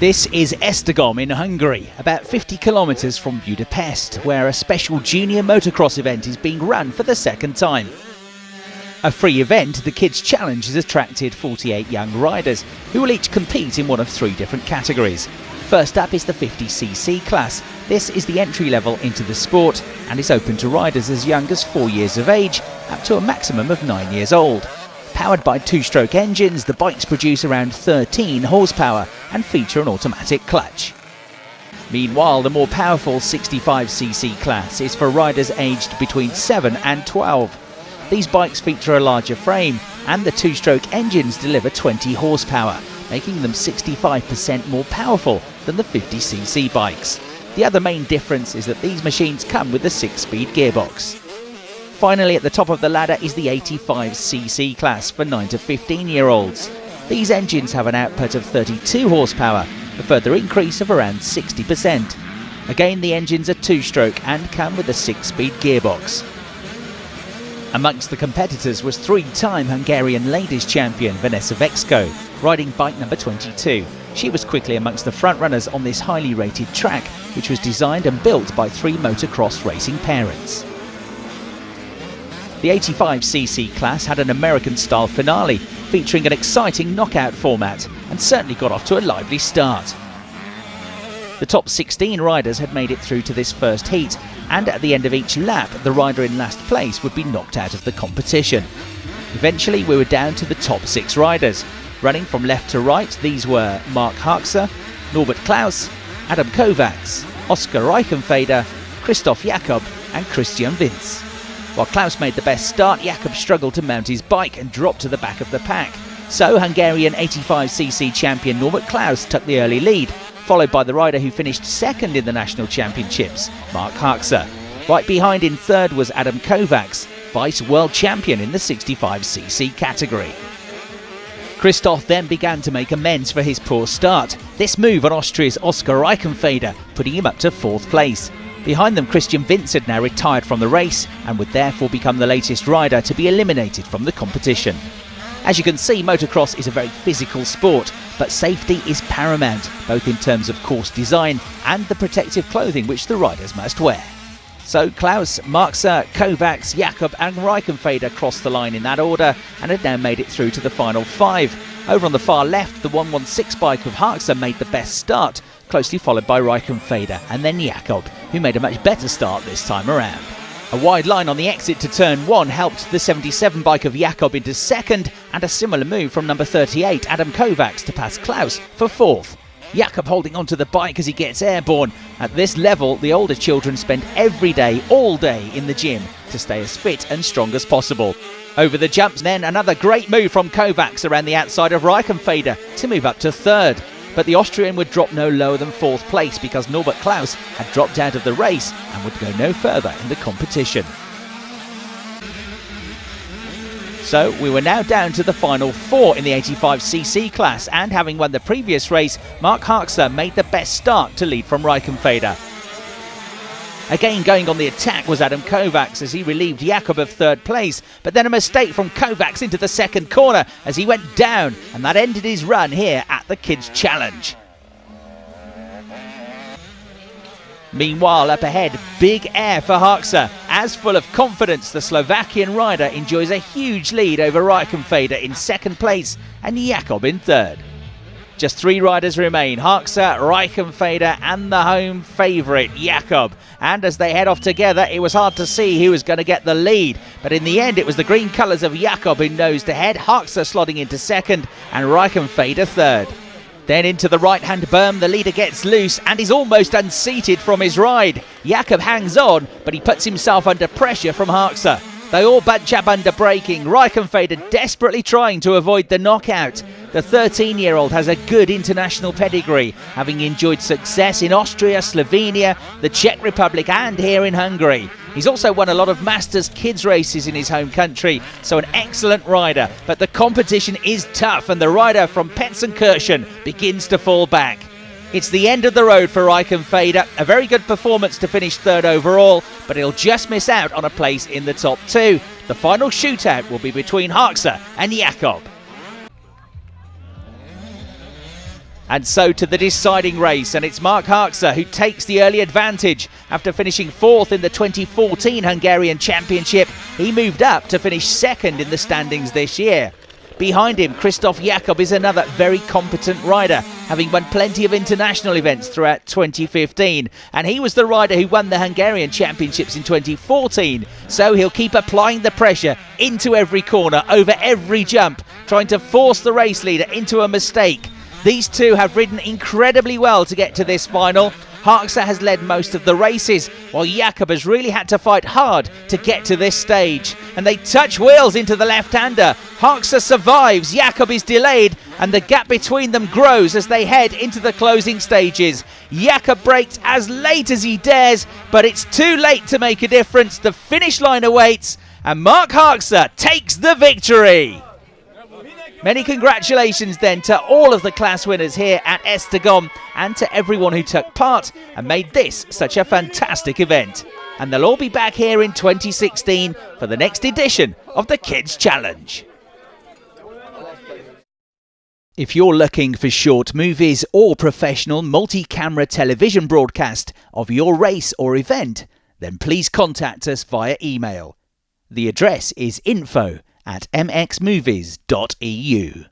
This is Esztergom in Hungary, about 50 kilometres from Budapest, where a special junior motocross event is being run for the second time. A free event, the Kids Challenge, has attracted 48 young riders who will each compete in one of 3 different categories. First up is the 50cc class. This is the entry level into the sport and is open to riders as young as 4 years of age up to a maximum of 9 years old. Powered by 2-stroke engines, the bikes produce around 13 horsepower and feature an automatic clutch. Meanwhile, the more powerful 65cc class is for riders aged between 7 and 12. These bikes feature a larger frame and the 2-stroke engines deliver 20 horsepower, making them 65% more powerful than the 50cc bikes. The other main difference is that these machines come with a 6-speed gearbox. Finally, at the top of the ladder is the 85cc class for 9 to 15-year-olds. These engines have an output of 32 horsepower, a further increase of around 60%. Again, the engines are 2-stroke and come with a 6-speed gearbox. Amongst the competitors was 3-time Hungarian ladies champion Vanessa Vexko, riding bike number 22. She was quickly amongst the front runners on this highly rated track, which was designed and built by 3 motocross racing parents. The 85cc class had an American-style finale, featuring an exciting knockout format, and certainly got off to a lively start. The top 16 riders had made it through to this first heat, and at the end of each lap, the rider in last place would be knocked out of the competition. Eventually, we were down to the top 6 riders. Running from left to right, these were Mark Harkser, Norbert Klaus, Adam Kovacs, Oskar Reichenfeder, Christoph Jakob and Christian Vince. While Klaus made the best start, Jakob struggled to mount his bike and dropped to the back of the pack. So Hungarian 85cc champion Norbert Klaus took the early lead, followed by the rider who finished second in the national championships, Mark Harkser. Right behind in third was Adam Kovacs, vice world champion in the 65cc category. Christoph then began to make amends for his poor start. This move on Austria's Oskar Reichenfeder, putting him up to 4th place. Behind them, Christian Vince had now retired from the race and would therefore become the latest rider to be eliminated from the competition. As you can see, motocross is a very physical sport, but safety is paramount, both in terms of course design and the protective clothing which the riders must wear. So Klaus, Markser, Kovacs, Jakob and Reichenfeder crossed the line in that order and had now made it through to the final 5. Over on the far left, the 116 bike of Harkser made the best start, closely followed by Reichenfeder and then Jakob, who made a much better start this time around. A wide line on the exit to turn 1 helped the 77 bike of Jakob into second, and a similar move from number 38 Adam Kovacs to pass Klaus for 4th. Jakob holding onto the bike as he gets airborne. At this level, the older children spend every day, all day in the gym to stay as fit and strong as possible. Over the jumps then, another great move from Kovacs around the outside of Reichenfeder to move up to 3rd. But the Austrian would drop no lower than 4th place because Norbert Klaus had dropped out of the race and would go no further in the competition. So we were now down to the final 4 in the 85cc class, and having won the previous race, Mark Harkser made the best start to lead from Reichenfeder. Again going on the attack was Adam Kovacs as he relieved Jakob of 3rd place, but then a mistake from Kovacs into the second corner as he went down, and that ended his run here at the Kids Challenge. Meanwhile, up ahead, big air for Harkser, as full of confidence the Slovakian rider enjoys a huge lead over Reichenfeder in 2nd place and Jakob in 3rd. Just 3 riders remain, Harkser, Reichenfeder and the home favourite, Jakob. And as they head off together, it was hard to see who was going to get the lead. But in the end, it was the green colours of Jakob who nosed ahead, Harkser slotting into 2nd and Reichenfeder 3rd. Then into the right-hand berm, the leader gets loose and is almost unseated from his ride. Jakob hangs on, but he puts himself under pressure from Harkser. They all bunch up under braking, Reichenfeder desperately trying to avoid the knockout. The 13-year-old has a good international pedigree, having enjoyed success in Austria, Slovenia, the Czech Republic and here in Hungary. He's also won a lot of Masters kids races in his home country, so an excellent rider. But the competition is tough and the rider from Petzenkirchen begins to fall back. It's the end of the road for Reichenfeder, a very good performance to finish 3rd overall, but he'll just miss out on a place in the top 2. The final shootout will be between Harkser and Jakob. And so to the deciding race, and it's Mark Harkser who takes the early advantage. After finishing 4th in the 2014 Hungarian Championship, he moved up to finish 2nd in the standings this year. Behind him, Christoph Jakob is another very competent rider, having won plenty of international events throughout 2015. And he was the rider who won the Hungarian Championships in 2014. So he'll keep applying the pressure into every corner, over every jump, trying to force the race leader into a mistake. These two have ridden incredibly well to get to this final. Harkser has led most of the races, while Jakob has really had to fight hard to get to this stage. And they touch wheels into the left-hander. Harkser survives, Jakob is delayed, and the gap between them grows as they head into the closing stages. Jakob brakes as late as he dares, but it's too late to make a difference. The finish line awaits, and Mark Harkser takes the victory. Many congratulations then to all of the class winners here at Esztergom and to everyone who took part and made this such a fantastic event. And they'll all be back here in 2016 for the next edition of the Kids Challenge. If you're looking for short movies or professional multi-camera television broadcast of your race or event, then please contact us via email. The address is info@mxmovies.eu.